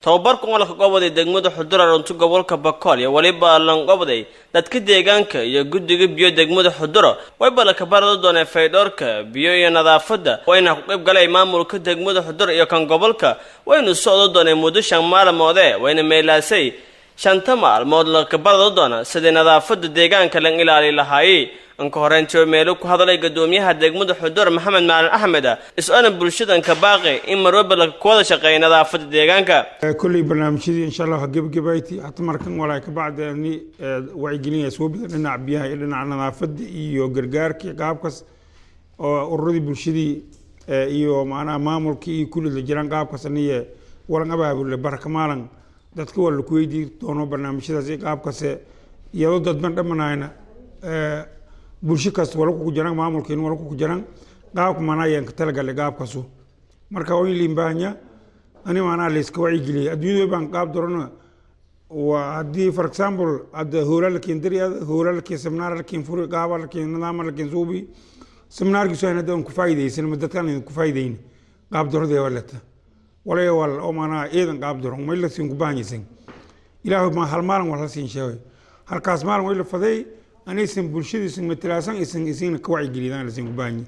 tababarku wala ka goboday degmada Xudur runtu gobolka Bakool iyo waliba lan goboday dadka deegaanka iyo guddiga biyo degmada Xudur way bala ka barado doonay faydoorka biyo iyo nadaafada wayna ku qayb galay maamulka degmada Xudur iyo kan gobolka wayna soo doonay muddo 5 maalmood wayna meelaasay 5 maalmood la ka barado doona sida nadaafada deegaanka lan ilaali lahaayay anka horeentay meelo ku hadalay gadoomiyaha degmada Xudur Maxamed Maalan Axmed is'aana bulshadan ka baaqay in marwaba la ku wada shaqeeyo nadaafada deegaanka kulli barnaamijyada insha Allah gabagabayti hatta markan walaay ka bacdani wacyigelin soo bidana biyaha iyo dhinaca nadaafada iyo gargaarka qaabkaas oo ururada bulshadii iyo maamulka iyo kulli la jiraan qaabkaas aniye waran abaabul baraka maalan dadka wala ku weydiin doono barnaamijyadaas qaabkaas iyadoo dad ban dhamanayna bulsho kasta wala ku jiraan maamulka in wala ku jiraan qaabka manayeen ka talagalay qaabkaasu marka oo in liimbaanya ani maana la iska wacyi adduunyo baan qaab dorona waa hadii for example ada hoolalkiin dariya hoolalkiin seminarkiin furu qaabalkiin nidaamkiin suubi seminarkiisu ayna doon ku faa'iideysan madadkan ku faa'iideyn qaab dorada walata wala wal oo maana eedan qaab doron ma la siin ku baahaysan ilaahu ma hal maalin wala siin sheey halkaas maalin way la faday أنا اسم برشيد اسم متلاسان اسم كوعي جليدان لسين كباني.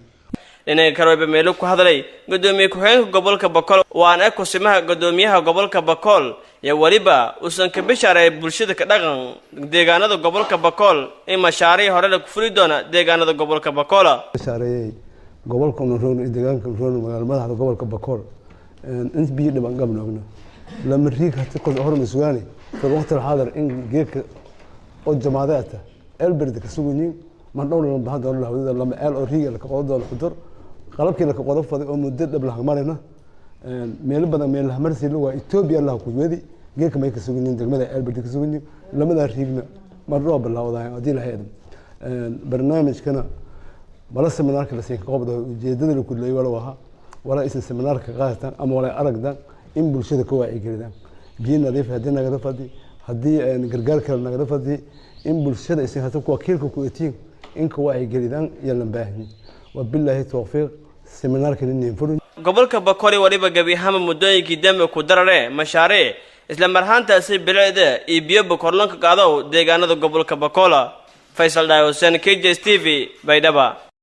لأن كروي بميلو كهذلي قدومي كهين قبل كبكول وأنا أكو سمها قدوميها قبل كبكول يا وليبا وسن كبشارة برشيد كدغن ديجانا دو قبل كبكول إما شاري هرلك فريدونا ديجانا دو قبل كبكولا. شاري قبل كم نشون ديجان كم نشون ما هذا قبل كبكول أنت بيجي لما قبلنا لما ريك هتقول أهرم سواني في الوقت الحاضر إن جيك الجماعات البرد كسوقني ما نقول لهم بهذا الله لما قال أوريجا لك قاضي الحضور قلبك لك قاضي فاضي أو مدة قبل حمارنا ميل بدنا ميل حمرسي اللي هو إثيوبيا الله كوجودي جيك ما يكسوقني ده ماذا البرد كسوقني لما ده ريجنا مرة بالله وضعي أدي له هذا برنامج كنا ولا سمنار كلاسيك قابض جدنا لكل ولا وها ولا اسم سمنار كغاية أما ولا أرق ده إن بلشة كواعي كذا جينا نضيف هدينا كذا فدي هدي نرجال كلنا كذا فدي إن بلشة إسمها تبقى كيلكو كويتين إن كواعي جديدان يلا باهني وبالله التوفيق سمنار كنني نفرن قبل كبكوري وليبا جبي هم مدعي قدام كدرة مشاريع إسلام مرهان تأثير بلاد يبيو بكورلان كقاضو ديجانا دو قبل كبكولا فيصل دايوسين KJS TV بيدبا